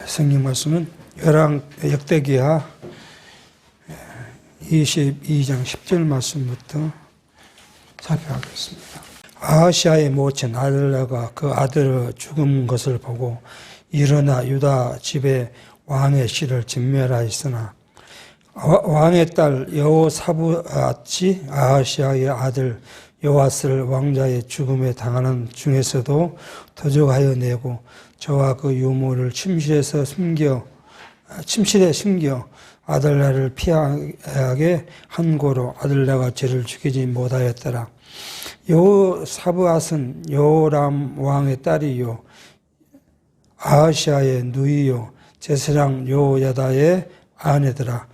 성경 말씀은 역대기하 22장 10절 말씀부터 살펴보겠습니다. 아하시아의 모친 아들랴가 그 아들의 죽은 것을 보고 일어나 유다 집에 왕의 씨를 진멸하였으나 왕의 딸 여호사밧이 아하시아의 아들 요아스를 왕자의 죽음에 당하는 중에서도 도적하여 내고 저와 그 유모를 침실에 숨겨 아들랴를 피하게 한 고로 아들랴가 죄를 죽이지 못하였더라. 여호사밧은 요람 왕의 딸이요 아하시아의 누이요 제사장 요야다의 아내더라.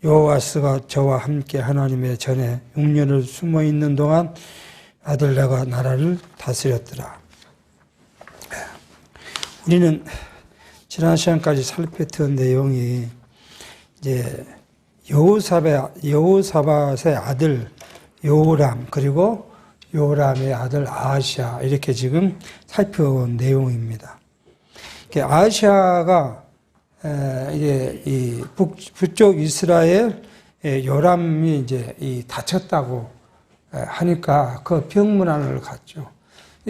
요아스가 저와 함께 하나님의 전에 6년을 숨어 있는 동안 아들랴가 나라를 다스렸더라. 우리는 지난 시간까지 살폈던 내용이 이제 여호사밧의 아들 요람 그리고 요람의 아들 아하시아 이렇게 지금 살펴본 내용입니다. 아하시아가 이제 이 북쪽 이스라엘 요람이 이제 다쳤다고 하니까 그 병문안을 갔죠.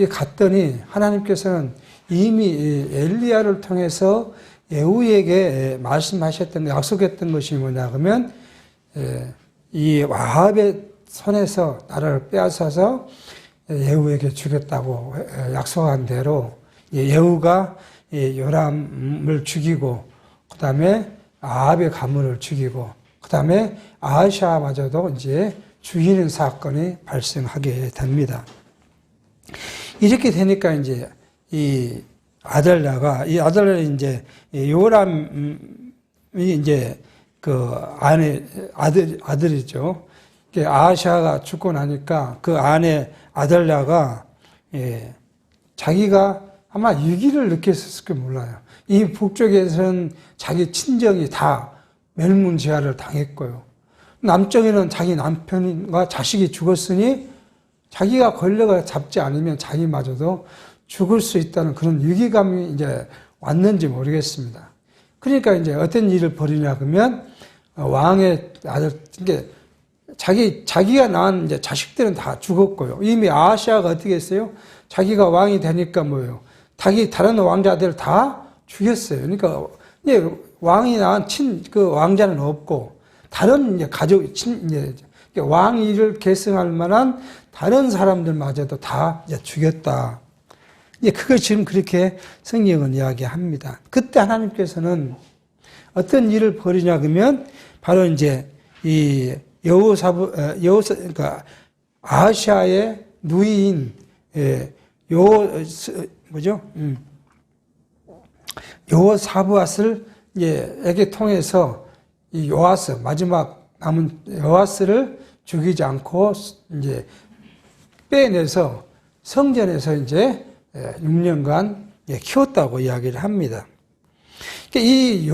갔더니 하나님께서는 이미 엘리야를 통해서 예후에게 말씀하셨던 약속했던 것이 뭐냐 그러면 이 아합의 손에서 나라를 빼앗아서 예후에게 주겠다고 약속한 대로 예후가 요람을 죽이고 그 다음에 아합의 가문을 죽이고 그 다음에 아하시아마저도 이제 죽이는 사건이 발생하게 됩니다. 이렇게 되니까 이제 이 아들랴가 이제 요람이 이제 그 아들이죠. 아하시아가 죽고 나니까 그 아내 아들랴가 자기가 아마 위기를 느꼈을까 몰라요. 이 북쪽에서는 자기 친정이 다 멸문제하를 당했고요. 남쪽에는 자기 남편과 자식이 죽었으니 자기가 권력을 잡지 않으면 자기마저도 죽을 수 있다는 그런 위기감이 이제 왔는지 모르겠습니다. 그러니까 이제 어떤 일을 벌이냐 그러면 왕의 아들, 자기가 낳은 이제 자식들은 다 죽었고요. 이미 아하시아가 어떻게 했어요? 자기가 왕이 되니까 뭐예요? 다른 왕자들 다 죽였어요. 그러니까 이제 왕이 낳은 그 왕자는 없고 다른 이제 왕위를 계승할 만한 다른 사람들마저도 다 이제 죽였다. 그걸 지금 그렇게 성경은 이야기합니다. 그때 하나님께서는 어떤 일을 벌이냐 그러면 바로 이제 이 그러니까 아하시아의 누이인 여호사밧을 에게 통해서 이 요아스 마지막 남은 요아스를 죽이지 않고 이제 빼내서 성전에서 이제 6년간 키웠다고 이야기를 합니다. 이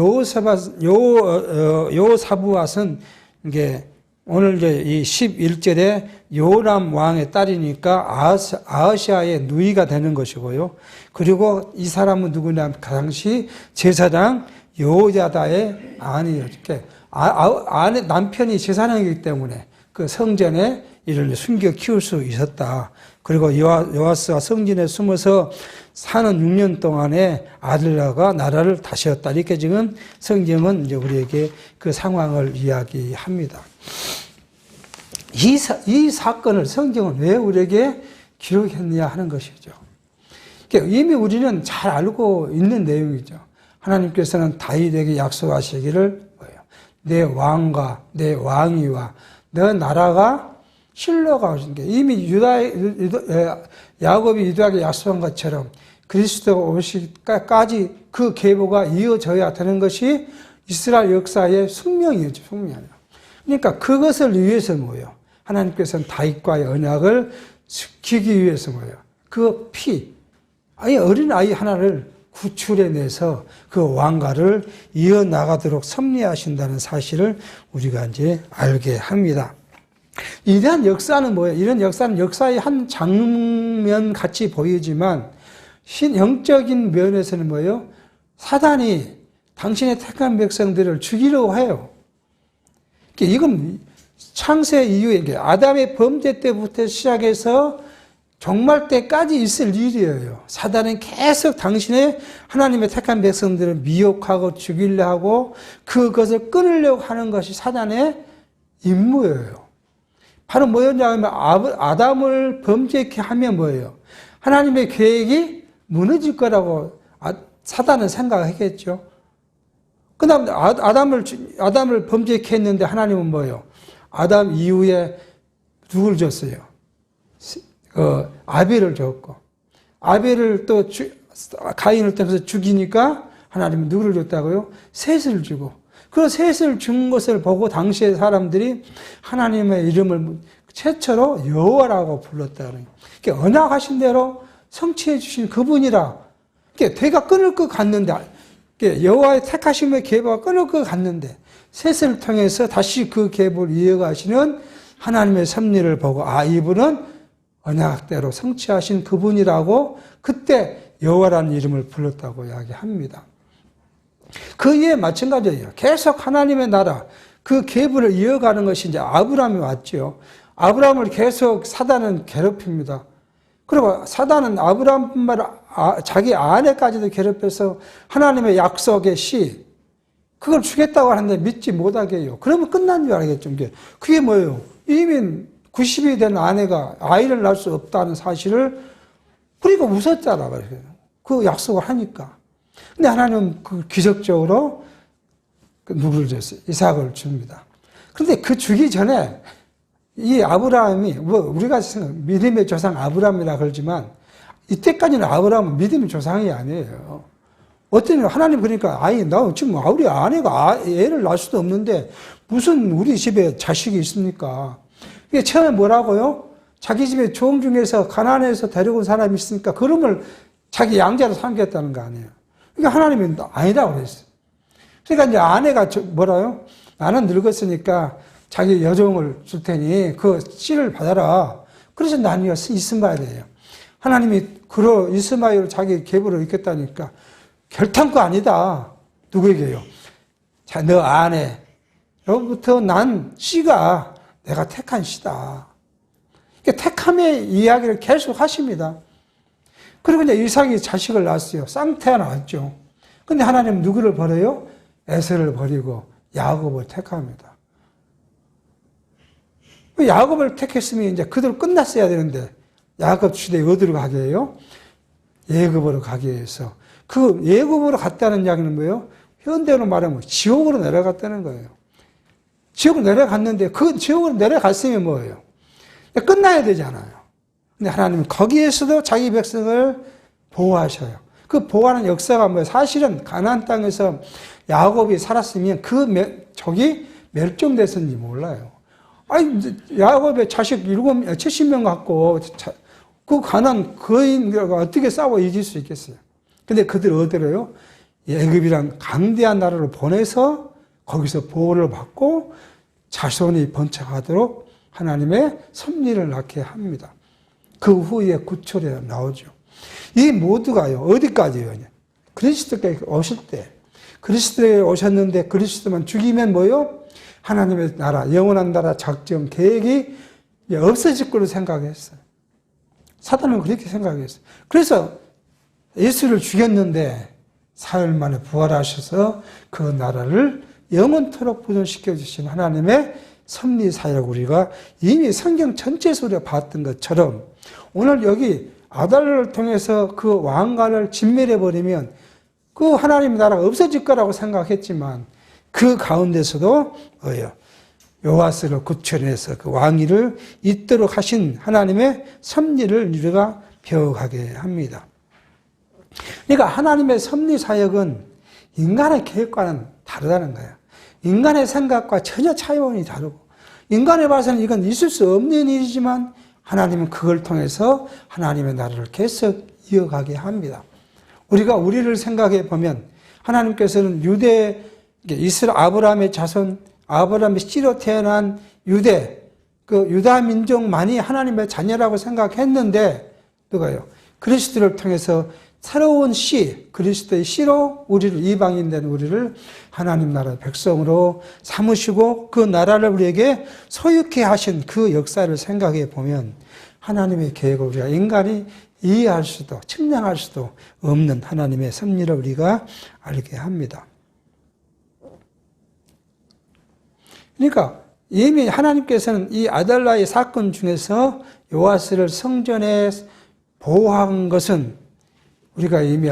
여호사밧은 이게 오늘 이제 이 11절에 요람 왕의 딸이니까 아하시아의 누이가 되는 것이고요. 그리고 이 사람은 누구냐? 그 당시 제사장 요야다의 아내예요. 아내 남편이 제사장이기 때문에 그 성전에 이를 숨겨 키울 수 있었다. 그리고 요아스가 성전에 숨어서 사는 6년 동안에 아들랴가 나라를 다스렸다. 이렇게 지금 성경은 이제 우리에게 그 상황을 이야기합니다. 이 사건을 성경은 왜 우리에게 기록했느냐 하는 것이죠. 이미 우리는 잘 알고 있는 내용이죠. 하나님께서는 다윗에게 약속하시기를 내 왕과 내 왕위와 내 나라가 실로가 오신 게 이미 야곱이 유다에게 약속한 것처럼 그리스도가 오시기까지 그 계보가 이어져야 되는 것이 이스라엘 역사의 숙명이었죠. 숙명이요. 그러니까 그것을 위해서 뭐예요? 하나님께서는 다윗과의 언약을 지키기 위해서 뭐예요? 그 어린 아이 하나를 구출해내서 그 왕가를 이어나가도록 섭리하신다는 사실을 우리가 이제 알게 합니다. 이러한 역사는 뭐예요? 이런 역사는 역사의 한 장면 같이 보이지만 영적인 면에서는 뭐예요? 사단이 당신의 택한 백성들을 죽이려고 해요. 이건 창세 이후에 아담의 범죄 때부터 시작해서 종말 때까지 있을 일이에요. 사단은 계속 당신의 하나님의 택한 백성들을 미혹하고 죽이려 하고 그것을 끊으려고 하는 것이 사단의 임무예요. 바로 뭐였냐면 아담을 범죄케 하면 뭐예요? 하나님의 계획이 무너질 거라고 사단은 생각했겠죠. 그 다음 아담을 범죄케 했는데 하나님은 뭐예요? 아담 이후에 누굴 줬어요? 아벨을 줬고, 아벨을 또 가인을 통해서 죽이니까 하나님은 누구를 줬다고요? 셋을 주고, 그 셋을 준 것을 보고 당시의 사람들이 하나님의 이름을 최초로 여호와라고 불렀다는 거예요. 언약하신 대로 성취해 주신 그분이라. 대가 끊을 것 같는데, 여호와의 택하심의 계보가 끊을 것 같는데, 셋을 통해서 다시 그 계보를 이어가시는 하나님의 섭리를 보고, 이분은 언약대로 성취하신 그분이라고 그때 여호와라는 이름을 불렀다고 이야기합니다. 그 이에 마찬가지예요. 계속 하나님의 나라, 그 계보를 이어가는 것이 이제 아브라함이 왔죠. 아브라함을 계속 사단은 괴롭힙니다. 그리고 사단은 아브라함뿐만 아니라 자기 아내까지도 괴롭혀서 하나님의 약속의 씨, 그걸 주겠다고 하는데 믿지 못하게 해요. 그러면 끝난 줄 알겠죠. 그게 뭐예요? 이미 90이 된 아내가 아이를 낳을 수 없다는 사실을 그러니까 웃었잖아. 그 약속을 하니까. 근데 하나님은 그 기적적으로 누구를 줬어요? 이삭을 줍니다. 그런데 그 주기 전에 이 아브라함이 우리가 믿음의 조상 아브라함이라 그러지만 이때까지는 아브라함은 믿음의 조상이 아니에요. 어떤 하나님 그러니까 나 지금 우리 아내가 애를 낳을 수도 없는데 무슨 우리 집에 자식이 있습니까? 이게 처음에 뭐라고요? 자기 집에 종 중에서 가나안에서 데려온 사람이 있으니까 그놈을 자기 양자로 삼겠다는 거 아니에요. 그러니까 하나님이 아니라고 그랬어요. 그러니까 이제 아내가 뭐라요? 나는 늙었으니까 자기 여종을 줄 테니 그 씨를 받아라. 그래서 나뉘어 이스마엘이에요. 하나님이 이스마엘을 자기 계보로 있겠다니까 결탄코 아니다. 누구에게요? 자, 너 아내로부터 난 씨가 내가 택한 씨다. 그러니까 택함의 이야기를 계속 하십니다. 그리고 이제 이삭이 자식을 낳았어요. 쌍태가 나왔죠. 근데 하나님은 누구를 버려요? 에서를 버리고 야곱을 택합니다. 야곱을 택했으면 이제 그대로 끝났어야 되는데 야곱 시대에 어디로 가게 해요? 예굽으로 가게 해서 그 예굽으로 갔다는 이야기는 뭐예요? 현대로 말하면 지옥으로 내려갔다는 거예요. 지옥으로 내려갔는데 그 지옥으로 내려갔으면 뭐예요? 끝나야 되잖아요. 근데 하나님은 거기에서도 자기 백성을 보호하셔요. 그 보호하는 역사가 뭐예요? 사실은 가나안 땅에서 야곱이 살았으면 적이 멸종됐었는지 몰라요. 야곱의 자식 70명 갖고 그 가나안 거인들과 어떻게 싸워 이길 수 있겠어요? 근데 그들 어디로요? 애굽이란 강대한 나라로 보내서 거기서 보호를 받고 자손이 번창하도록 하나님의 섭리를 낳게 합니다. 그 후에 구철에 나오죠. 이 모두가요, 어디까지요? 그리스도께 오실 때. 그리스도에 오셨는데 그리스도만 죽이면 뭐요? 하나님의 나라, 영원한 나라 작정, 계획이 없어질 걸로 생각했어요. 사단은 그렇게 생각했어요. 그래서 예수를 죽였는데 사흘 만에 부활하셔서 그 나라를 영원토록 보존시켜 주신 하나님의 섭리 사역 우리가 이미 성경 전체 속에 봤던 것처럼 오늘 여기 아달을 통해서 그 왕관을 진멸해버리면 그 하나님의 나라가 없어질 거라고 생각했지만 그 가운데서도 요아스를 구출해서 그 왕위를 잇도록 하신 하나님의 섭리를 우리가 배워가게 합니다. 그러니까 하나님의 섭리 사역은 인간의 계획과는 다르다는 거예요. 인간의 생각과 전혀 차원이 다르고 인간에 봐서는 이건 있을 수 없는 일이지만 하나님은 그걸 통해서 하나님의 나라를 계속 이어가게 합니다. 우리가 우리를 생각해 보면 하나님께서는 이스라엘 아브라함의 자손, 아브라함의 씨로 태어난 그 유다 민족만이 하나님의 자녀라고 생각했는데 누가요? 그리스도를 통해서 새로운 씨, 그리스도의 씨로 우리를, 이방인 된 우리를 하나님 나라의 백성으로 삼으시고 그 나라를 우리에게 소유케 하신 그 역사를 생각해 보면 하나님의 계획을 우리가 인간이 이해할 수도 측량할 수도 없는 하나님의 섭리를 우리가 알게 합니다. 그러니까 이미 하나님께서는 이 아달라의 사건 중에서 요아스를 성전에 보호한 것은 우리가 이미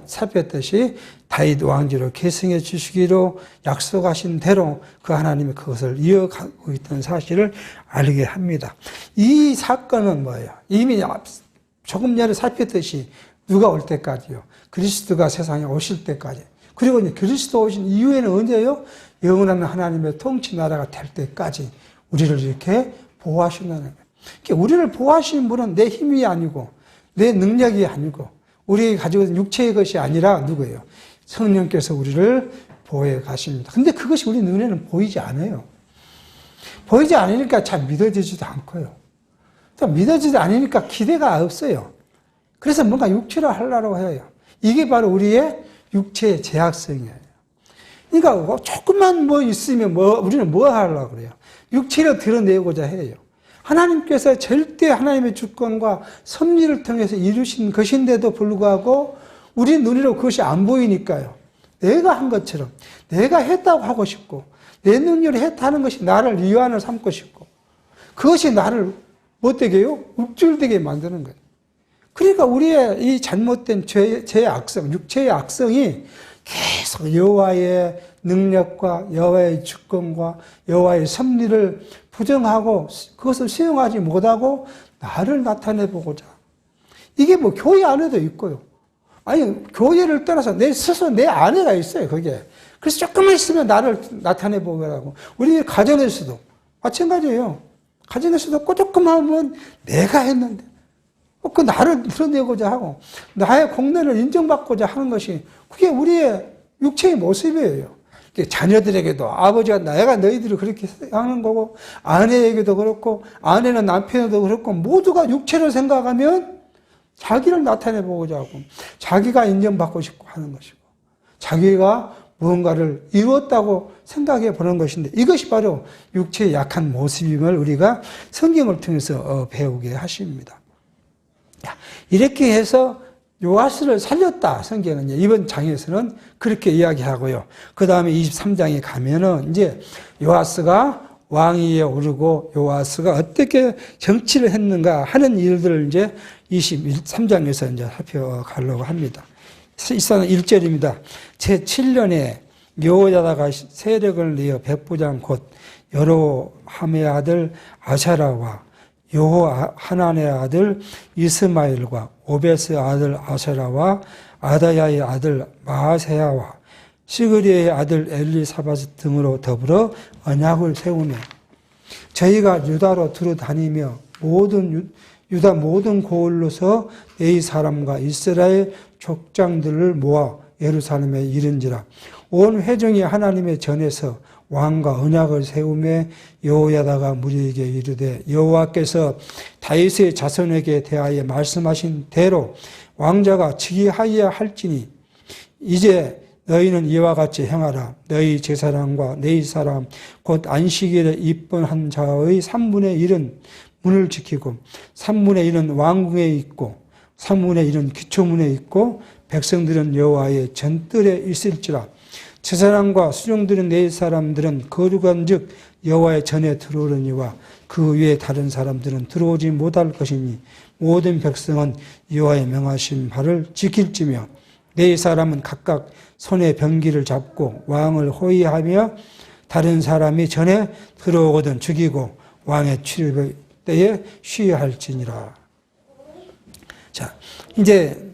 살폈듯이 다윗 왕조로 계승해 주시기로 약속하신 대로 그 하나님이 그것을 이어가고 있다는 사실을 알게 합니다. 이 사건은 뭐예요? 이미 조금 전에 살폈듯이 누가 올 때까지요? 그리스도가 세상에 오실 때까지. 그리고 이제 그리스도 오신 이후에는 언제요? 영원한 하나님의 통치 나라가 될 때까지 우리를 이렇게 보호하신다는 거예요. 그러니까 우리를 보호하시는 분은 내 힘이 아니고 내 능력이 아니고 우리 가지고 있는 육체의 것이 아니라 누구예요? 성령께서 우리를 보호해 가십니다. 근데 그것이 우리 눈에는 보이지 않아요. 보이지 않으니까 잘 믿어지지도 않고요. 또 믿어지지 않으니까 기대가 없어요. 그래서 뭔가 육체로 하려고 해요. 이게 바로 우리의 육체의 제약성이에요. 그러니까 조금만 뭐 있으면 우리는 뭐 하려고 그래요? 육체를 드러내고자 해요. 하나님께서 절대 하나님의 주권과 섭리를 통해서 이루신 것인데도 불구하고 우리 눈으로 그것이 안 보이니까요. 내가 한 것처럼 내가 했다고 하고 싶고 내 능력으로 했다는 것이 나를 위안을 삼고 싶고 그것이 나를 못되게 해요? 욱줄되게 만드는 거예요. 그러니까 우리의 이 잘못된 죄의 악성, 육체의 악성이 계속 여호와의 능력과 여호와의 주권과 여호와의 섭리를 부정하고 그것을 수용하지 못하고 나를 나타내보고자. 이게 뭐 교회 안에도 있고요. 아니 교회를 떠나서 내 스스로 내 안에가 있어요. 그게. 그래서 조금만 있으면 나를 나타내보려고. 우리 가정에서도 마찬가지예요. 가정에서도 조금하면 내가 했는데 그 나를 드러내고자 하고 나의 공로를 인정받고자 하는 것이 그게 우리의 육체의 모습이에요. 자녀들에게도 아버지가 내가 너희들을 그렇게 하는 거고 아내에게도 그렇고 아내는 남편에도 그렇고 모두가 육체를 생각하면 자기를 나타내보고자 하고 자기가 인정받고 싶고 하는 것이고 자기가 무언가를 이루었다고 생각해 보는 것인데 이것이 바로 육체의 약한 모습임을 우리가 성경을 통해서 배우게 하십니다. 이렇게 해서 요아스를 살렸다. 성경은 이번 장에서는 그렇게 이야기하고요. 그 다음에 23장에 가면은 이제 요아스가 왕위에 오르고 요아스가 어떻게 정치를 했는가 하는 일들을 이제 23장에서 이제 살펴가려고 합니다. 1절입니다. 제7년에 여호야다가 세력을 내어 백부장 곧 여로함의 아들 아사라와 여호하난의 아들 이스마엘과 오벳의 아들 아세라와 아다야의 아들 마아세야와 시그리의 아들 엘리사바스 등으로 더불어 언약을 세우며 저희가 유다로 두루 다니며 유다 모든 고을로서 이 사람과 이스라엘 족장들을 모아 예루살렘에 이른지라 온 회중이 하나님의 전에서 왕과 언약을 세우며 여호야다가 무리에게 이르되 여호와께서 다윗의 자손에게 대하여 말씀하신 대로 왕자가 즉위하여야 할지니 이제 너희는 이와 같이 행하라. 너희 제사장과 네 사람 곧 안식일에 입번한 자의 3분의 1은 문을 지키고 3분의 1은 왕궁에 있고 3분의 1은 기초문에 있고 백성들은 여호와의 전뜰에 있을지라. 제사장과 수종들은 네 사람들은 거룩한즉 여호와의 전에 들어오려니와 그 위에 다른 사람들은 들어오지 못할 것이니 모든 백성은 여호와의 명하신 바를 지킬지며 네 사람은 각각 손에 병기를 잡고 왕을 호위하며 다른 사람이 전에 들어오거든 죽이고 왕의 출입 때에 쉬할지니라. 자, 이제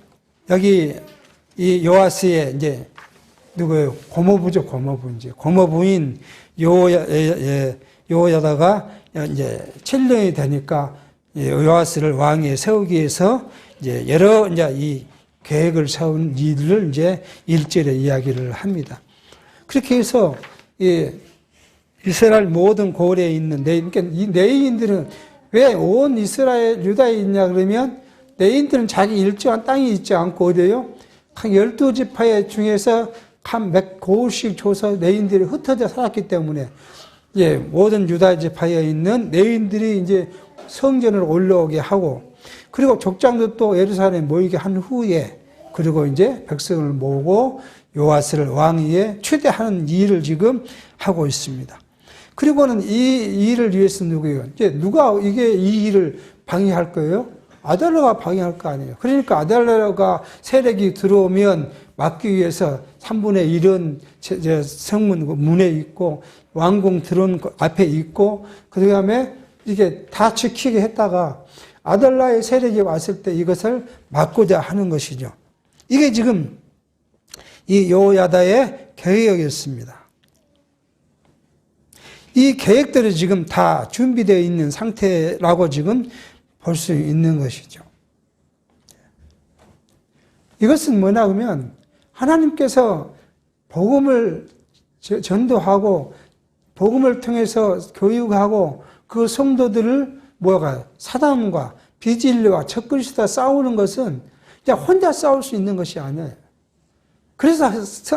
여기 이 요아스의 이제 누구예요? 고모부죠, 고모부. 이제 고모부인 여호야다가 이제 7년이 되니까 요아스를 왕위에 세우기 위해서 이제 여러 이제 이 계획을 세운 일을 이제 1절에 이야기를 합니다. 그렇게 해서 이 이스라엘 모든 고을에 있는 그러니까 이 레위인들은 왜 온 이스라엘 유다에 있냐 그러면 레인들은 자기 일정한 땅이 있지 않고 어디에요? 각 12지파 중에서 한 몇 곳씩 줘서 레인들이 흩어져 살았기 때문에 예, 모든 유다 지파에 있는 레인들이 이제 성전을 올라오게 하고 그리고 족장도 또 예루살렘에 모이게 한 후에 그리고 이제 백성을 모으고 요아스를 왕위에 추대하는 일을 지금 하고 있습니다. 그리고는 이 일을 위해서 누구예요? 이제 누가 이게 이 일을 방해할 거예요? 아달랴가 방해할 거 아니에요. 그러니까 아달랴가 세력이 들어오면 막기 위해서 3분의 1은 성문 문에 있고 왕궁 들어온 앞에 있고 그 다음에 이게 다 지키게 했다가 아달랴의 세력이 왔을 때 이것을 막고자 하는 것이죠. 이게 지금 이 여호야다의 계획이었습니다. 이 계획들이 지금 다 준비되어 있는 상태라고 지금 볼 수 있는 것이죠. 이것은 뭐냐 하면 하나님께서 복음을 전도하고 복음을 통해서 교육하고 그 성도들을 사단과 비진리와 적그리스도와 싸우는 것은 그냥 혼자 싸울 수 있는 것이 아니에요. 그래서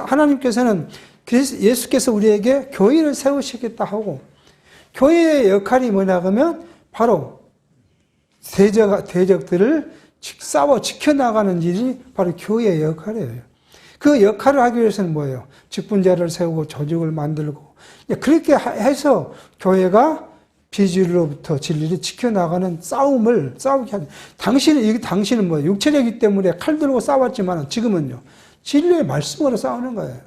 하나님께서는 예수께서 우리에게 교회를 세우시겠다 하고 교회의 역할이 뭐냐 하면 바로 대적들을 싸워 지켜나가는 일이 바로 교회의 역할이에요. 그 역할을 하기 위해서는 뭐예요? 직분자를 세우고 조직을 만들고 그렇게 해서 교회가 비진리로부터 진리를 지켜나가는 싸우게 하는 당신은 뭐예요? 육체력이기 때문에 칼 들고 싸웠지만 지금은요 진리의 말씀으로 싸우는 거예요.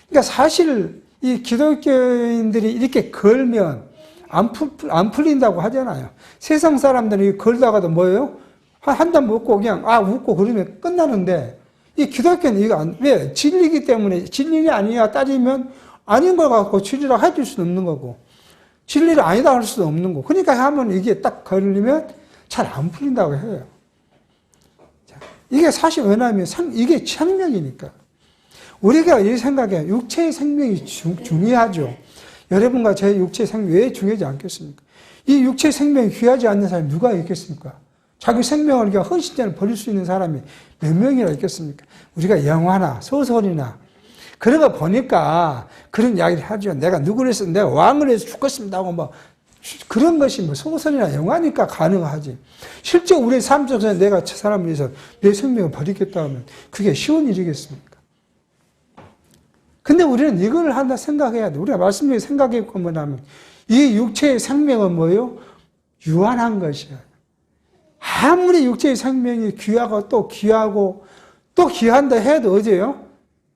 그러니까 사실 이 기독교인들이 이렇게 걸면 안 풀린다고 하잖아요. 세상 사람들이 걸다가도 뭐예요? 한 잔 먹고 그냥 웃고 그러면 끝나는데 이 기독교는 이거 왜? 진리이기 때문에 진리가 아니냐 따지면 아닌 걸 갖고 진리라고 해줄 수는 없는 거고 진리를 아니다 할 수도 없는 거고 그러니까 하면 이게 딱 걸리면 잘 안 풀린다고 해요. 이게 사실 왜냐하면 이게 생명이니까. 우리가 이 생각에 육체의 생명이 중요하죠. 여러분과 제 육체의 생명이 왜 중요하지 않겠습니까? 이 육체의 생명이 귀하지 않는 사람이 누가 있겠습니까? 자기 생명을 그냥 헌신자를 버릴 수 있는 사람이 몇 명이나 있겠습니까? 우리가 영화나 소설이나 그런 거 보니까 그런 이야기를 하죠. 내가 누구를 해서 내가 왕을 해서 죽겠습니다 하고 뭐 그런 것이 뭐 소설이나 영화니까 가능하지. 실제 우리 삶 속에서 내가 저 사람을 위해서 내 생명을 버리겠다 하면 그게 쉬운 일이겠습니까? 근데 우리는 이걸 한다 생각해야 돼. 우리가 말씀드리고 생각해보고 뭐냐면 이 육체의 생명은 뭐예요? 유한한 것이야. 아무리 육체의 생명이 귀하고 또 귀한다 해도 어제요?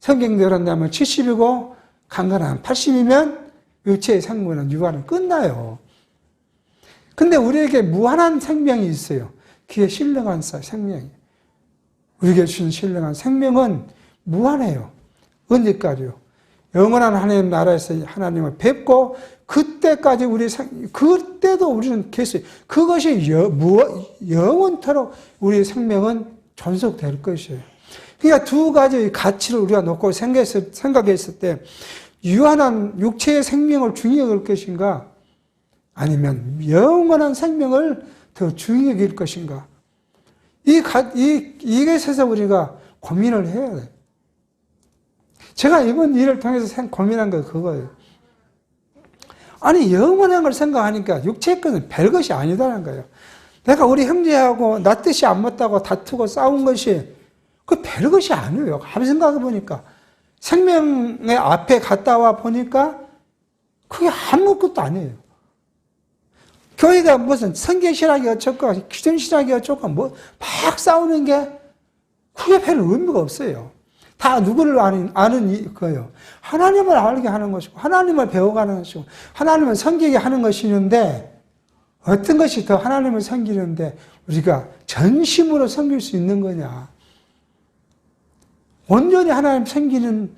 성경대로 한다면 70이고 강건한 80이면 육체의 생명은 유한은 끝나요. 근데 우리에게 무한한 생명이 있어요. 그게 신령한 생명이에요. 우리에게 주신 신령한 생명은 무한해요. 언제까지요? 영원한 하나님 나라에서 하나님을 뵙고 그때까지 그때도 우리는 계속 그것이 영원토록 우리의 생명은 존속될 것이에요. 그러니까 두 가지의 가치를 우리가 놓고 생각했을 때 유한한 육체의 생명을 중요히 여길 것인가 아니면 영원한 생명을 더 중요히 여길 것인가 이것에서 우리가 고민을 해야 돼요. 제가 이번 일을 통해서 고민한 거 그거예요. 아니 영원한 걸 생각하니까 육체의 것은 별것이 아니다는 거예요. 내가 우리 형제하고 나 뜻이 안 맞다고 다투고 싸운 것이 그 별것이 아니에요. 가만히 생각해 보니까 생명의 앞에 갔다 와 보니까 그게 아무것도 아니에요. 교회가 무슨 성경신학이 어쩌고 기존신학이 어쩌고 뭐 막 싸우는 게 그게 별 의미가 없어요. 다 누구를 아는 거예요. 하나님을 알게 하는 것이고 하나님을 배워가는 것이고 하나님을 섬기게 하는 것이는데 어떤 것이 더 하나님을 섬기는데 우리가 전심으로 섬길 수 있는 거냐. 온전히 하나님 섬기는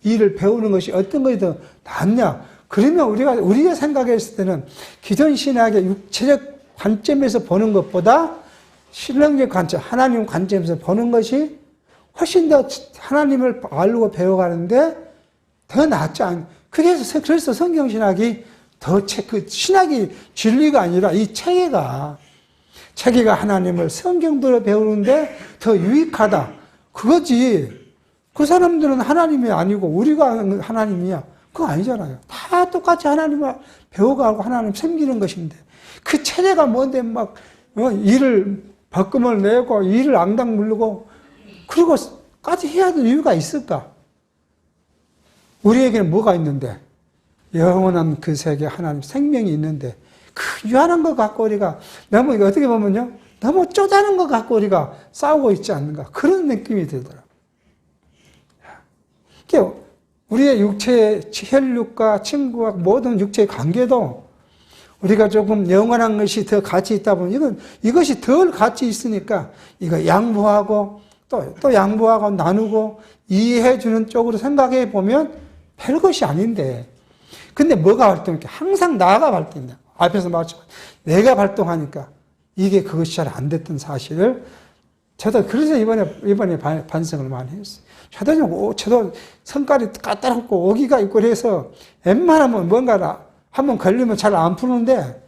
일을 배우는 것이 어떤 것이 더 낫냐. 그러면 우리가 생각했을 때는 기존 신학의 육체적 관점에서 보는 것보다 신령적 관점, 하나님 관점에서 보는 것이 훨씬 더 하나님을 알고 배워가는데 더 낫지 않. 그래서 성경신학이 그 신학이 진리가 아니라 이 체계가 자기가 하나님을 성경대로 배우는데 더 유익하다. 그거지. 그 사람들은 하나님이 아니고 우리가 하나님이야. 그거 아니잖아요. 다 똑같이 하나님을 배워가고 하나님 섬기는 것인데 그 체제가 뭔데 막 일을 벌금을 내고 일을 앙당 물르고 그리고까지 해야 될 이유가 있을까? 우리에게는 뭐가 있는데 영원한 그 세계 하나님 생명이 있는데 그 유한한 것 갖고 우리가 너무 어떻게 보면요 너무 쪼다는 것 갖고 우리가 싸우고 있지 않는가 그런 느낌이 들더라고요. 우리의 육체의 혈육과 친구와 모든 육체의 관계도 우리가 조금 영원한 것이 더 가치 있다 보면 이것이 덜 가치 있으니까 이거 양보하고 또 양보하고 나누고 이해해 주는 쪽으로 생각해 보면 별것이 아닌데 근데 뭐가 발동할까? 항상 나가 발동된다. 앞에서 말했지만 내가 발동하니까 이게 그것이 잘 안 됐던 사실을 저도 그래서 이번에 반성을 많이 했어요. 저도 성깔이 까다롭고 오기가 있고 그래서 웬만하면 뭔가 한번 걸리면 잘 안 푸는데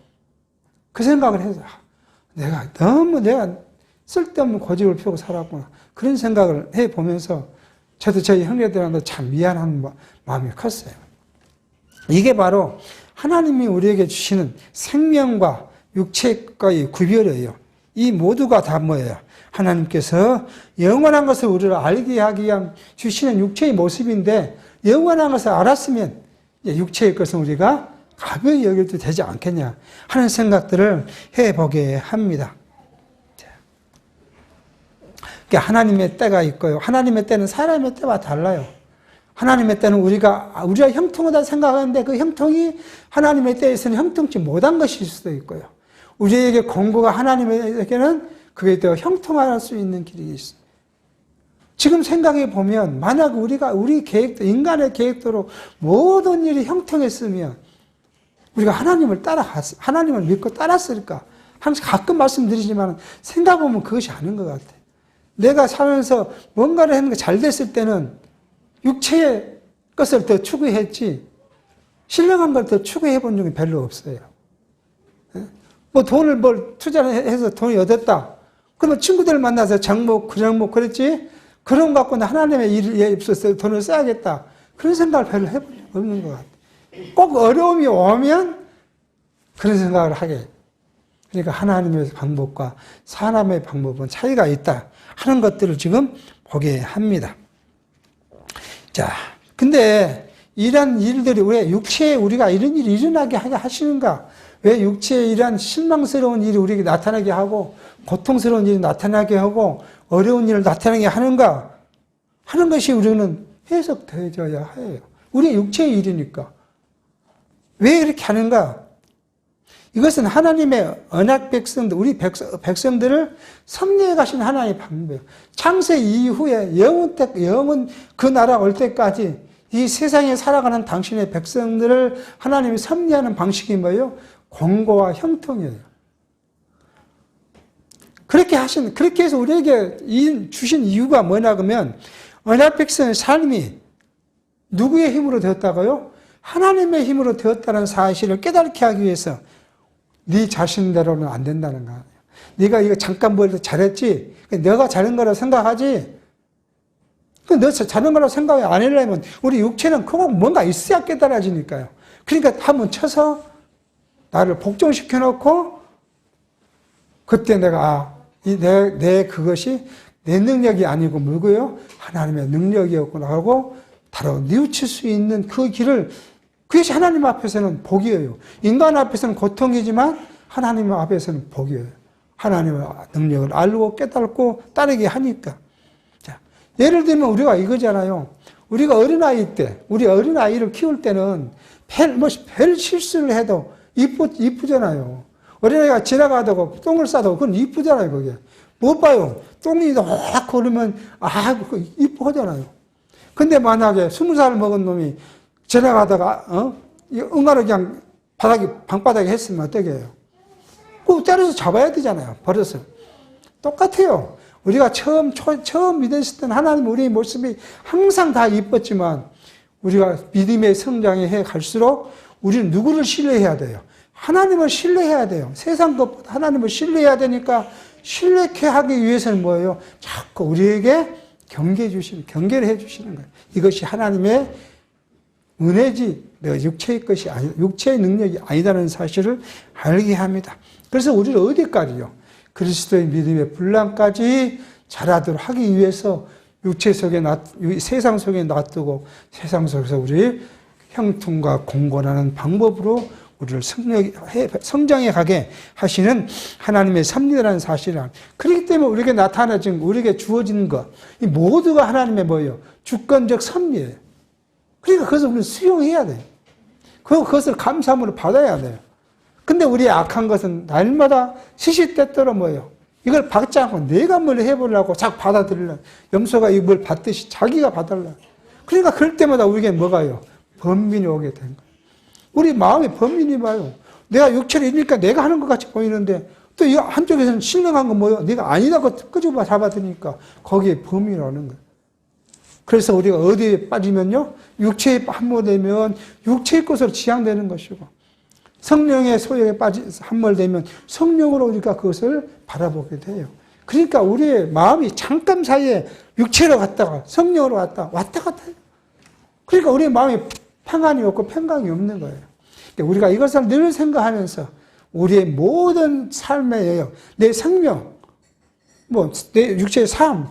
그 생각을 해서 내가 쓸데없는 고집을 피우고 살았구나. 그런 생각을 해보면서 저도 저희 형제들한테 참 미안한 마음이 컸어요. 이게 바로 하나님이 우리에게 주시는 생명과 육체과의 구별이에요. 이 모두가 다 뭐예요? 하나님께서 영원한 것을 우리를 알게 하기 위한 주시는 육체의 모습인데 영원한 것을 알았으면 육체의 것은 우리가 가벼이 여겨도 되지 않겠냐 하는 생각들을 해보게 합니다. 그러니까 하나님의 때가 있고요. 하나님의 때는 사람의 때와 달라요. 하나님의 때는 우리가 형통하다 생각하는데 그 형통이 하나님의 때에서는 형통치 못한 것일 수도 있고요. 우리에게 공부가 하나님에게는 그게 더 형통할 수 있는 길이 있어요. 지금 생각해 보면 만약 우리 계획, 인간의 계획대로 모든 일이 형통했으면 우리가 하나님을 믿고 따랐을까? 항상 가끔 말씀드리지만 생각해보면 그것이 아닌 것 같아요. 내가 살면서 뭔가를 하는 게 잘 됐을 때는 육체의 것을 더 추구했지 신령한 걸 더 추구해 본 적이 별로 없어요. 뭐 돈을 투자를 해서 돈이 얻었다. 그러면 친구들 만나서 장목, 그 장목 그랬지? 그런 거 갖고 하나님의 일에 입서서 돈을 써야겠다. 그런 생각을 별로 해본 적 없는 것 같아요. 꼭 어려움이 오면 그런 생각을 하게. 그러니까 하나님의 방법과 사람의 방법은 차이가 있다 하는 것들을 지금 보게 합니다. 자, 근데 이런 일들이 왜 육체에 우리가 이런 일이 일어나게 하시는가? 왜 육체에 이러한 실망스러운 일이 우리에게 나타나게 하고 고통스러운 일이 나타나게 하고 어려운 일을 나타나게 하는가 하는 것이 우리는 해석되어야 해요. 우리 육체의 일이니까. 왜 이렇게 하는가? 이것은 하나님의 언약 백성들, 우리 백성들을 섭리해 가신 하나님의 방법이에요. 창세 이후에 영원 그 나라 올 때까지 이 세상에 살아가는 당신의 백성들을 하나님이 섭리하는 방식이 뭐예요? 공고와 형통이에요. 그렇게 해서 우리에게 주신 이유가 뭐냐 그러면 언약 백성의 삶이 누구의 힘으로 되었다고요? 하나님의 힘으로 되었다는 사실을 깨닫게 하기 위해서 네 자신대로는 안 된다는 거 아니에요. 네가 이거 잠깐 뭘 잘했지? 내가 잘한 거라고 생각하지? 너 잘한 거라고 생각 안 하려면 우리 육체는 꼭 뭔가 있어야 깨달아지니까요. 그러니까 한번 쳐서 나를 복종시켜 놓고 그때 내가 내 그것이 내 능력이 아니고 뭐고요? 하나님의 능력이었구나 하고 바로 뉘우칠 수 있는 그 길을 그것이 하나님 앞에서는 복이에요. 인간 앞에서는 고통이지만 하나님 앞에서는 복이에요. 하나님의 능력을 알고 깨닫고 따르게 하니까. 자, 예를 들면 우리가 이거잖아요. 우리가 어린아이 때, 우리 어린아이를 키울 때는 별 실수를 해도 이쁘잖아요. 어린아이가 지나가다가 똥을 싸도 그건 이쁘잖아요, 그게. 못 봐요. 똥이 확 흐르면, 이쁘잖아요. 근데 만약에 20살 먹은 놈이 지나가다가, 응아로 그냥 방바닥에 했으면 어떻게 해요? 꼭 때려서 잡아야 되잖아요, 버릇을. 똑같아요. 우리가 처음 믿었을 때는 하나님 우리의 모습이 항상 다 이뻤지만, 우리가 믿음의 성장에 해 갈수록 우리는 누구를 신뢰해야 돼요? 하나님을 신뢰해야 돼요. 세상 것보다 하나님을 신뢰해야 되니까 신뢰케 하기 위해서는 뭐예요? 자꾸 우리에게 경계를 해 주시는 거예요. 이것이 하나님의 은혜지, 내가 육체의 것이 아니, 육체의 능력이 아니다는 사실을 알게 합니다. 그래서 우리를 어디까지요? 그리스도의 믿음의 분량까지 자라도록 하기 위해서 육체 속에 세상 속에 놔두고 세상 속에서 우리 형통과 공곤하는 방법으로 우리를 성장해 가게 하시는 하나님의 섭리라는 사실을 압니다. 그렇기 때문에 우리에게 나타나진, 우리에게 주어지는 것, 이 모두가 하나님의 뭐예요? 주권적 섭리예요. 그러니까 그것을 우리는 수용해야 돼요. 그것을 감사함으로 받아야 돼요. 근데 우리의 악한 것은 날마다 시시때때로 뭐예요? 이걸 받지 않고 내가 뭘 해보려고 자꾸 받아들이려. 염소가 이걸 받듯이 자기가 받으려. 그러니까 그럴 때마다 우리에게 뭐가요? 번민이 오게 된 거예요. 우리 마음에 번민이 와요. 내가 육체를 잃으니까 내가 하는 것 같이 보이는데 또 이 한쪽에서는 신령한 건 뭐예요? 네가 아니다고 끄집어 잡아드니까 거기에 범인이 오는 거예요. 그래서 우리가 어디에 빠지면요? 육체에 함몰되면 육체의 것으로 지향되는 것이고 성령의 소욕에 함몰되면 성령으로 우리가 그것을 바라보게 돼요. 그러니까 우리의 마음이 잠깐 사이에 육체로 갔다가 성령으로 왔다 갔다 해요. 그러니까 우리의 마음이 평안이 없고 평강이 없는 거예요. 우리가 이것을 늘 생각하면서 우리의 모든 삶의 내 생명, 내 육체의 삶,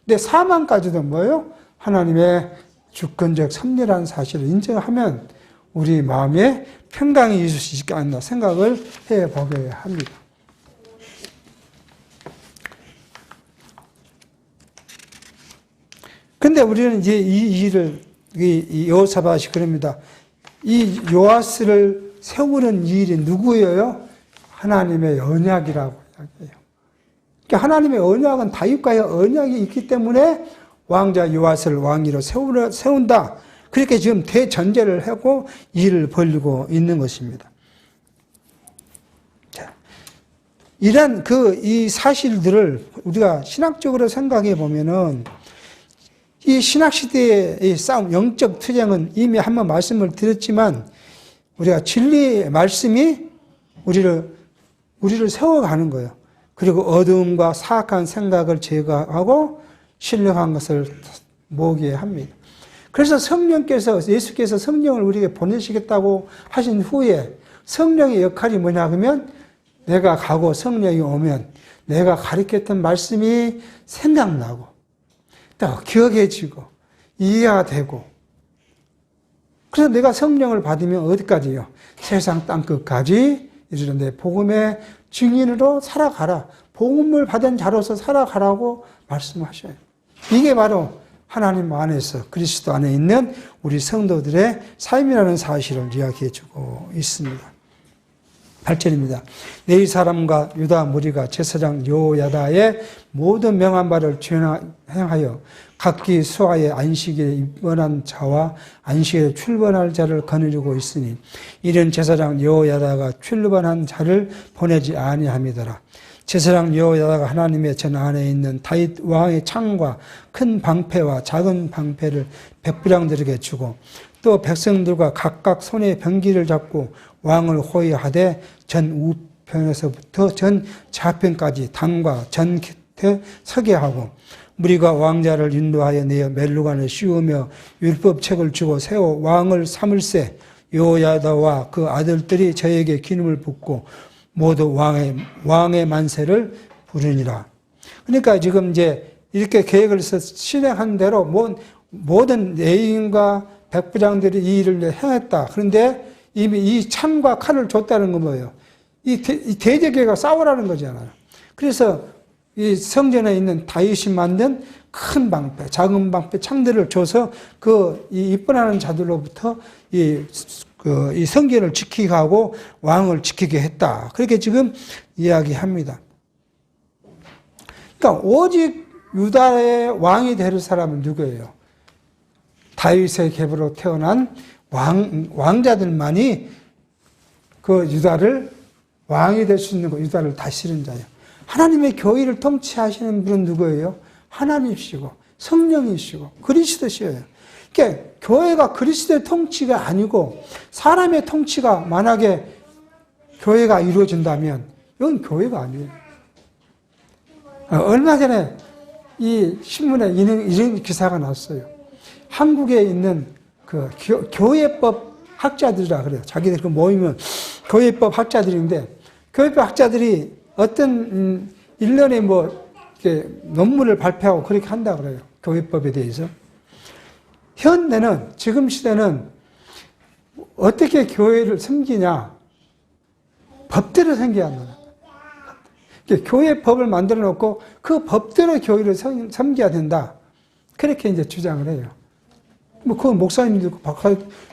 내 사망까지도 뭐예요? 하나님의 주권적 섭리라는 사실을 인정하면 우리 마음에 평강이 있을 수 있지 않나 생각을 해보게 합니다. 근데 우리는 이제 이 일을, 여호사밧이 그럽니다. 이 요아스를 세우는 일이 누구예요? 하나님의 언약이라고 이야기해요. 그러니까 하나님의 언약은 다윗과의 언약이 있기 때문에 왕자 요아스를 왕위로 세운다. 그렇게 지금 대전제를 하고 일을 벌이고 있는 것입니다. 자, 이런 이 사실들을 우리가 신학적으로 생각해 보면은 이 신학시대의 싸움, 영적 투쟁은 이미 한번 말씀을 드렸지만 우리가 진리의 말씀이 우리를 세워가는 거예요. 그리고 어두움과 사악한 생각을 제거하고 신령한 것을 모으게 합니다. 그래서 예수께서 성령을 우리에게 보내시겠다고 하신 후에 성령의 역할이 뭐냐 하면 내가 가고 성령이 오면 내가 가르쳤던 말씀이 생각나고 또 기억해지고 이해가 되고 그래서 내가 성령을 받으면 어디까지요? 세상 땅끝까지 이르는데 복음의 증인으로 살아가라. 복음을 받은 자로서 살아가라고 말씀하셔요. 이게 바로 하나님 안에서 그리스도 안에 있는 우리 성도들의 삶이라는 사실을 이야기해 주고 있습니다. 8절입니다. 네 사람과 유다 무리가 제사장 여호야다의 모든 명한 바를 행하여 각기 수하의 안식일에 입원한 자와 안식일에 출근할 자를 거느리고 있으니 이런 제사장 여호야다가 출근한 자를 보내지 아니함이더라. 제사장 여호야다가 하나님의 전 안에 있는 다윗 왕의 창과 큰 방패와 작은 방패를 백부장들에게 주고 또 백성들과 각각 손에 병기를 잡고 왕을 호위하되 전 우편에서부터 전 좌편까지 당과 전 곁에 서게 하고 무리가 왕자를 인도하여 내어 멜루간을 씌우며 율법책을 주고 세워 왕을 삼을세 여호야다와 그 아들들이 저에게 기름을 붓고 모두 왕의 만세를 부르니라. 그러니까 지금 이제 이렇게 계획을 해서 실행한 대로 모든 레위인과 백부장들이 이 일을 행했다. 그런데 이미 이 창과 칼을 줬다는 건 뭐예요? 이 대제계가 싸우라는 거잖아요. 그래서 이 성전에 있는 다윗이 만든 큰 방패, 작은 방패, 창들을 줘서 이 입번하는 자들로부터 이 성전을 지키게 하고 왕을 지키게 했다. 그렇게 지금 이야기합니다. 그러니까 오직 유다의 왕이 될 사람은 누구예요? 다윗의 계보로 태어난 왕자들만이 그 유다를 왕이 될 수 있는 거, 유다를 다스리는 자예요. 하나님의 교회를 통치하시는 분은 누구예요? 하나님이시고 성령이시고 그리스도시예요. 그러니까 교회가 그리스도의 통치가 아니고 사람의 통치가 만약에 교회가 이루어진다면 이건 교회가 아니에요. 얼마 전에 이 신문에 이런 기사가 났어요. 한국에 있는 그 교회법 학자들이라 그래요. 자기들 그 모이면 교회법 학자들인데, 교회법 학자들이 어떤 1년에 뭐 이렇게 논문을 발표하고 그렇게 한다 그래요. 교회법에 대해서. 현대는, 지금 시대는 어떻게 교회를 섬기냐? 법대로 섬겨야 한다. 교회법을 만들어 놓고 그 법대로 교회를 섬겨야 된다. 그렇게 이제 주장을 해요. 뭐, 그 목사님도 있고,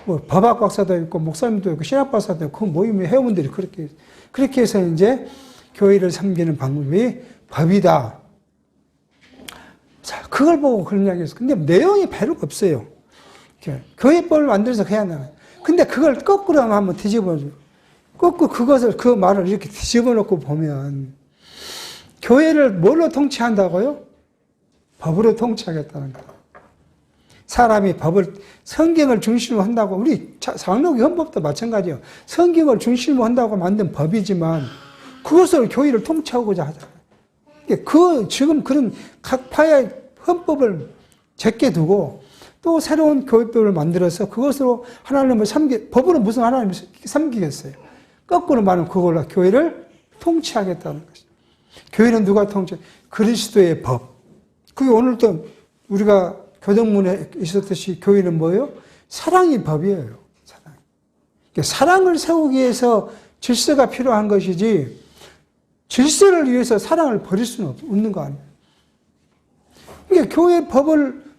뭐 법학 박사도 있고, 목사님도 있고, 신학 박사도 있고, 그 모임의 회원들이 그렇게 해서 이제 교회를 섬기는 방법이 법이다. 자, 그걸 보고 그런 이야기 했어요. 근데 내용이 별로 없어요. 교회법을 만들어서 해야 하나. 근데 그걸 거꾸로 한번 뒤집어줘요. 거꾸로 그 말을 이렇게 뒤집어 놓고 보면, 교회를 뭘로 통치한다고요? 법으로 통치하겠다는 거예요. 사람이 성경을 중심으로 한다고, 우리 상록의 헌법도 마찬가지예요. 성경을 중심으로 한다고 만든 법이지만, 그것으로 교회를 통치하고자 하잖아요. 지금 그런 각 파의 헌법을 제껴두고, 또 새로운 교회법을 만들어서 그것으로 하나님을 법으로 무슨 하나님을 섬기겠어요? 거꾸로 말하면 그걸로 교회를 통치하겠다는 것이죠. 교회는 누가 통치? 그리스도의 법. 그게 오늘도 우리가 교동문에 있었듯이 교회는 뭐예요? 사랑이 법이에요. 사랑. 그러니까 사랑을 세우기 위해서 질서가 필요한 것이지, 질서를 위해서 사랑을 버릴 수는 없는 거 아니에요. 그러니까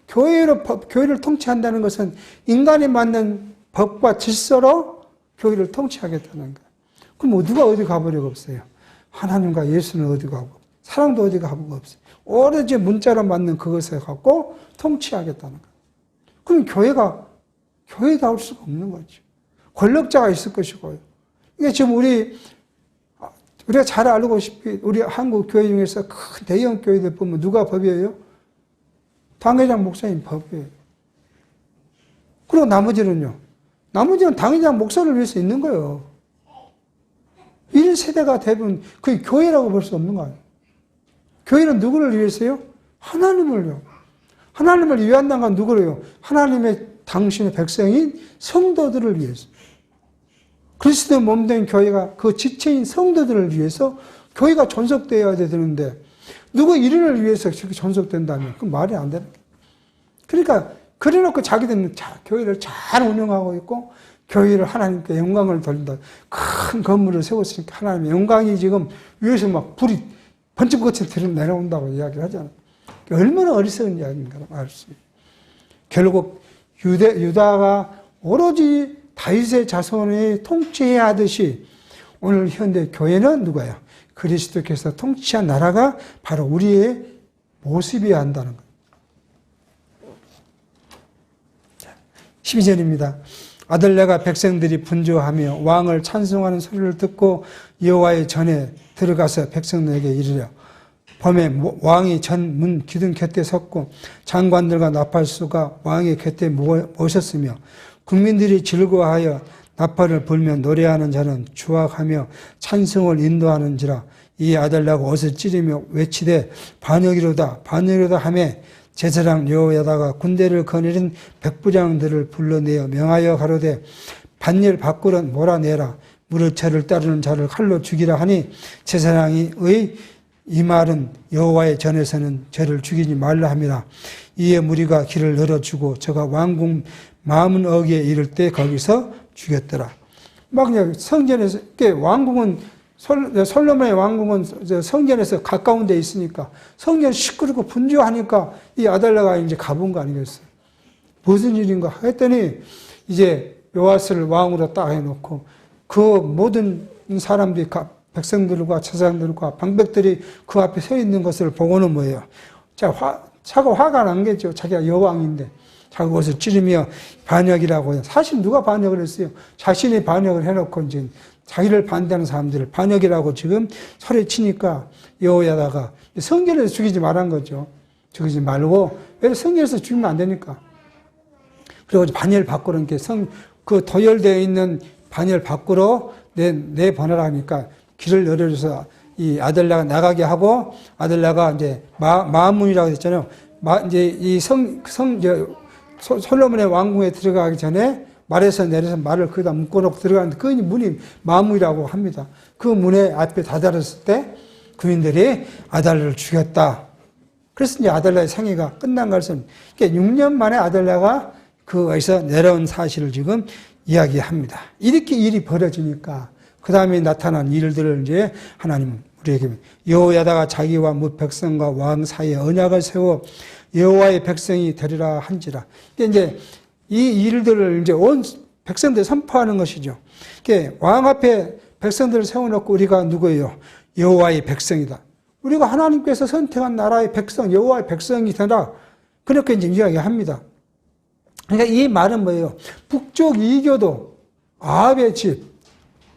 교회를 통치한다는 것은 인간이 만든 법과 질서로 교회를 통치하겠다는 거예요. 그럼 누가 어디 가버리고 없어요? 하나님과 예수는 어디 가고, 사랑도 어디 가고 없어요. 오로지 문자로 만든 그것을 갖고 통치하겠다는 거예요. 그럼 교회다울 수가 없는 거죠. 권력자가 있을 것이고요. 이게 지금 우리가 잘 알고 싶이, 우리 한국 교회 중에서 큰 대형 교회들 보면 누가 법이에요? 당회장 목사님 법이에요. 그리고 나머지는 당회장 목사를 위해서 있는 거예요. 1세대가 대부분 그게 교회라고 볼 수 없는 거 아니에요. 교회는 누구를 위해서요? 하나님을요. 하나님을 위한다는 건 누구래요? 당신의 백성인 성도들을 위해서. 그리스도 몸된 교회가 그 지체인 성도들을 위해서 교회가 존속되어야 되는데, 누구 이른을 위해서 그렇게 존속된다면 그건 말이 안 되는 거예요. 그러니까 그래놓고 자기들은 교회를 잘 운영하고 있고, 교회를 하나님께 영광을 돌린다. 큰 건물을 세웠으니까 하나님의 영광이 지금 위에서 막 불이 번쩍번쩍 내려온다고 이야기를 하잖아요. 얼마나 어리석은 이야기인가 알 수 있어요. 결국 유다가 오로지 다윗의 자손이 통치해야 하듯이 오늘 현대 교회는 누구예요? 그리스도께서 통치한 나라가 바로 우리의 모습이어야 한다는 거예요. 12절입니다. 아들네가 백성들이 분주하며 왕을 찬송하는 소리를 듣고 여호와의 전에 들어가서 백성들에게 이르려. 밤에 왕이 전 문 기둥 곁에 섰고 장관들과 나팔수가 왕의 곁에 모셨으며 국민들이 즐거워하여 나팔을 불며 노래하는 자는 주악하며 찬송을 인도하는지라. 이 아들나가 옷을 찌르며 외치되 반역이로다 반역이로다 하며 제사장 여호야다가 군대를 거느린 백부장들을 불러내어 명하여 가로되 반일 밖으로 몰아내라. 무릇 저를 따르는 자를 칼로 죽이라 하니 제사장이 이 말은 여호와의 전에서는 저를 죽이지 말라 함이라. 이에 무리가 길을 늘어주고 저가 왕궁 마문 어기에 이를 때 거기서 죽였더라. 막 성전에서, 왕궁은 솔로몬의 왕궁은 성전에서 가까운 데 있으니까 성전 시끄럽고 분주하니까 이 아달랴가 이제 가본 거 아니겠어요? 무슨 일인가 했더니 이제 요아스를 왕으로 딱 해놓고 그 모든 사람들이 백성들과 제사장들과 방백들이 그 앞에 서 있는 것을 보고는 뭐예요? 자가 화가 난겠죠. 자기가 여왕인데 자기 옷을 찌르며 반역이라고 해요. 사실 누가 반역을 했어요? 자신이 반역을 해놓고 이제 자기를 반대하는 사람들을 반역이라고 지금 소리치니까 여호야다가 성전에서 죽이지 말란 거죠. 죽이지 말고 왜 성전에서 죽이면 안 되니까. 그리고 반열 밖으로 이렇게 그 도열되어 있는 반열 밖으로 내보내라 하니까 길을 열어줘서 이 아들라가 나가게 하고 아들라가 이제 마문이라고 했잖아요. 이제 이 솔로몬의 왕궁에 들어가기 전에 말에서 내려서 말을 거기다 묶어놓고 들어가는데 그 문이 마문이라고 합니다. 그 문에 앞에 다다랐을 때 군인들이 아달라를 죽였다. 그래서 이제 아달라의 생애가 끝난 것은 그러니까 6년 만에 아달라가 그에서 내려온 사실을 지금 이야기합니다. 이렇게 일이 벌어지니까 그 다음에 나타난 일들을 이제 하나님은 우리에게 여호야다가 자기와 뭇 백성과 왕 사이에 언약을 세워 여호와의 백성이 되리라 한지라. 이제 이 일들을 이제 온 백성들 선포하는 것이죠. 왕 앞에 백성들을 세워놓고 우리가 누구예요? 여호와의 백성이다. 우리가 하나님께서 선택한 나라의 백성, 여호와의 백성이 되라. 그렇게 이제 이야기합니다. 그러니까 이 말은 뭐예요? 북쪽 이교도 아합의 집,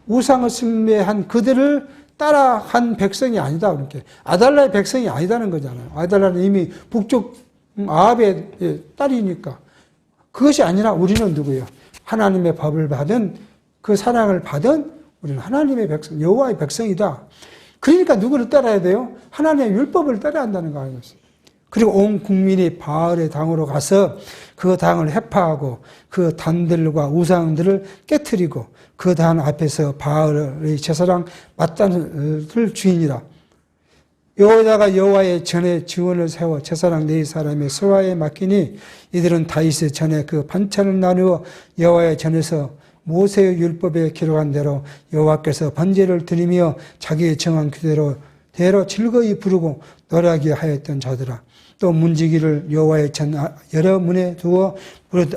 우상을 숭배한 그들을 따라한 백성이 아니다. 그렇게 아달라의 백성이 아니다는 거잖아요. 아달라는 이미 북쪽 아합의 딸이니까. 그것이 아니라 우리는 누구예요? 하나님의 법을 받은 그 사랑을 받은 우리는 하나님의 백성, 여호와의 백성이다. 그러니까 누구를 따라야 돼요? 하나님의 율법을 따라야 한다는 거 아니겠어요? 그리고 온 국민이 바알의 당으로 가서 그 당을 해파하고 그 단들과 우상들을 깨뜨리고 그 당 앞에서 바알의 제사랑 맞단을 주인이라. 여호야다가 여호와의 전에 증언을 세워 제사랑 네 사람의 소화에 맡기니 이들은 다윗의 전에 그 반찬을 나누어 여호와의 전에서 모세의 율법에 기록한 대로 여호와께서 번제를 드리며 자기의 정한 그대로 즐거이 부르고 노래하게 하였던 자들아. 또 문지기를 여호와의 전 여러 문에 두어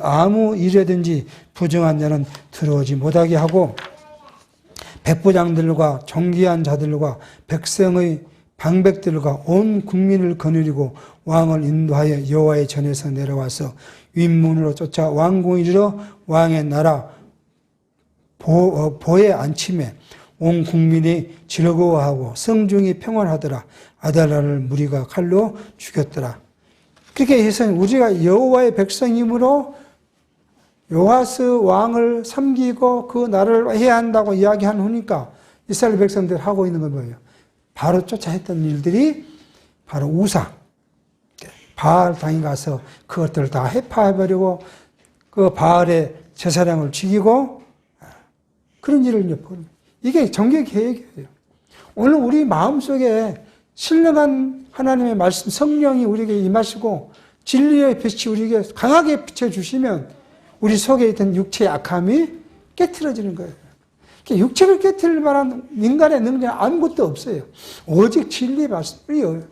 아무 일에든지 부정한 자는 들어오지 못하게 하고 백부장들과 존귀한 자들과 백성의 방백들과 온 국민을 거느리고 왕을 인도하여 여호와의 전에서 내려와서 윗문으로 쫓아 왕궁에 이르러 왕의 나라 보에 앉힘에 온 국민이 즐거워하고 성중이 평안하더라. 아달라를 무리가 칼로 죽였더라. 그렇게 해서 우리가 여호와의 백성이므로 요아스 왕을 섬기고 그 나라를 해야 한다고 이야기한 후니까 이스라엘 백성들 하고 있는 건 뭐예요? 바로 쫓아했던 일들이 바로 우상, 바알 당에 가서 그것들을 다 해파해버리고 그 바알의 제사장을 죽이고 그런 일을 이제 보는 이게 정계 계획이에요. 오늘 우리 마음속에 신령한 하나님의 말씀 성령이 우리에게 임하시고 진리의 빛이 우리에게 강하게 비춰주시면 우리 속에 있던 육체의 악함이 깨트려지는 거예요. 육체를 깨트릴 만한 인간의 능력은 아무것도 없어요. 오직 진리의 말씀이에요.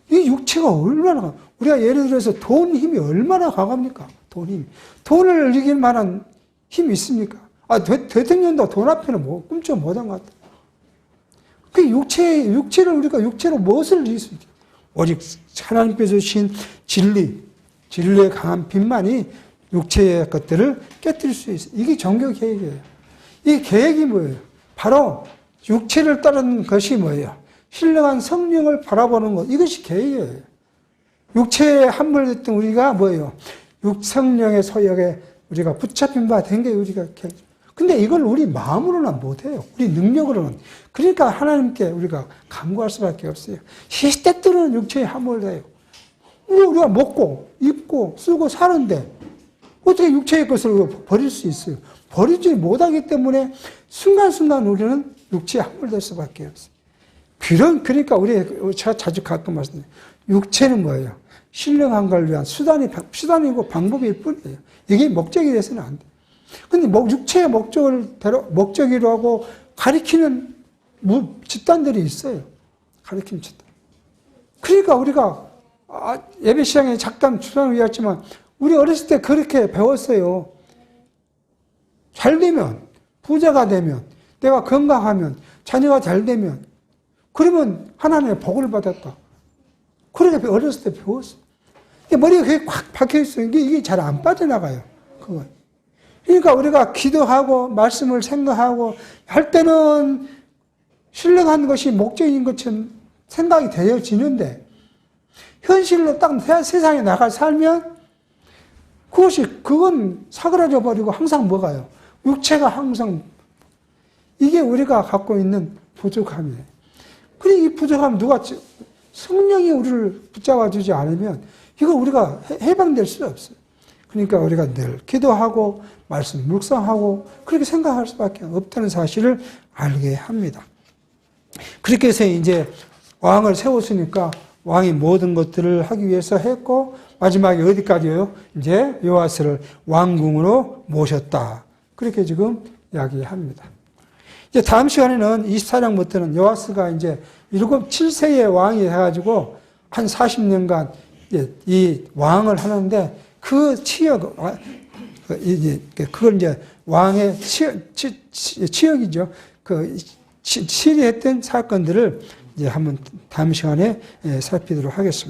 이 육체가 얼마나, 우리가 예를 들어서 돈 힘이 얼마나 강합니까? 돈 힘이. 돈을 이길 만한 힘이 있습니까? 대통령도 돈 앞에는 꿈쩍 못한 것 같아요. 그 육체를 우리가 육체로 무엇을 이길 수 있죠? 오직 하나님께서 주신 진리의 강한 빛만이 육체의 것들을 깨뜨릴 수 있어요. 이게 종교 계획이에요. 이 계획이 뭐예요? 바로 육체를 따르는 것이 뭐예요? 신령한 성령을 바라보는 것. 이것이 계획이에요. 육체에 함몰됐던 우리가 뭐예요? 성령의 소역에 우리가 붙잡힌 바 된 게 우리가 계획. 근데 이걸 우리 마음으로는 못해요. 우리 능력으로는. 그러니까 하나님께 우리가 간구할 수밖에 없어요. 때때로는 육체에 함몰돼요. 우리가 먹고 입고 쓰고 사는데 어떻게 육체의 것을 버릴 수 있어요? 버리지 못하기 때문에 순간순간 우리는 육체에 함몰될 수밖에 없어요. 그러니까 제가 자주 가끔 말씀드려요. 육체는 뭐예요? 신령한 걸 위한 수단이고 방법일 뿐이에요. 이게 목적이 돼서는 안 돼요. 근데 육체의 목적이로 하고 가리키는 집단들이 있어요. 가리키는 집단. 그러니까 우리가 예배 시장에 잠깐 추상을 위했지만 우리 어렸을 때 그렇게 배웠어요. 잘 되면, 부자가 되면, 내가 건강하면, 자녀가 잘 되면, 그러면 하나님의 복을 받았다. 그렇게 어렸을 때 배웠어. 머리가 그게 꽉 박혀있어요. 이게 잘 안 빠져나가요. 그거. 그러니까 우리가 기도하고, 말씀을 생각하고, 할 때는 신령한 것이 목적인 것처럼 생각이 되어지는데, 현실로 딱 세상에 나가 살면, 그건 사그라져 버리고 항상 뭐가요? 육체가 항상 이게 우리가 갖고 있는 부족함이에요. 그리고 이 부족함 성령이 우리를 붙잡아 주지 않으면 이거 우리가 해방될 수 없어요. 그러니까 우리가 늘 기도하고 말씀 묵상하고 그렇게 생각할 수밖에 없다는 사실을 알게 합니다. 그렇게 해서 이제 왕을 세웠으니까 왕이 모든 것들을 하기 위해서 했고 마지막에 어디까지요? 이제 요아스를 왕궁으로 모셨다. 그렇게 지금 이야기합니다. 이제 다음 시간에는 24장부터는 요아스가 이제 7세의 왕이 해가지고 한 40년간 이 왕을 하는데 그 치역, 그걸 이제 왕의 치역이죠. 그 치리했던 사건들을 이제 한번 다음 시간에 살피도록 하겠습니다.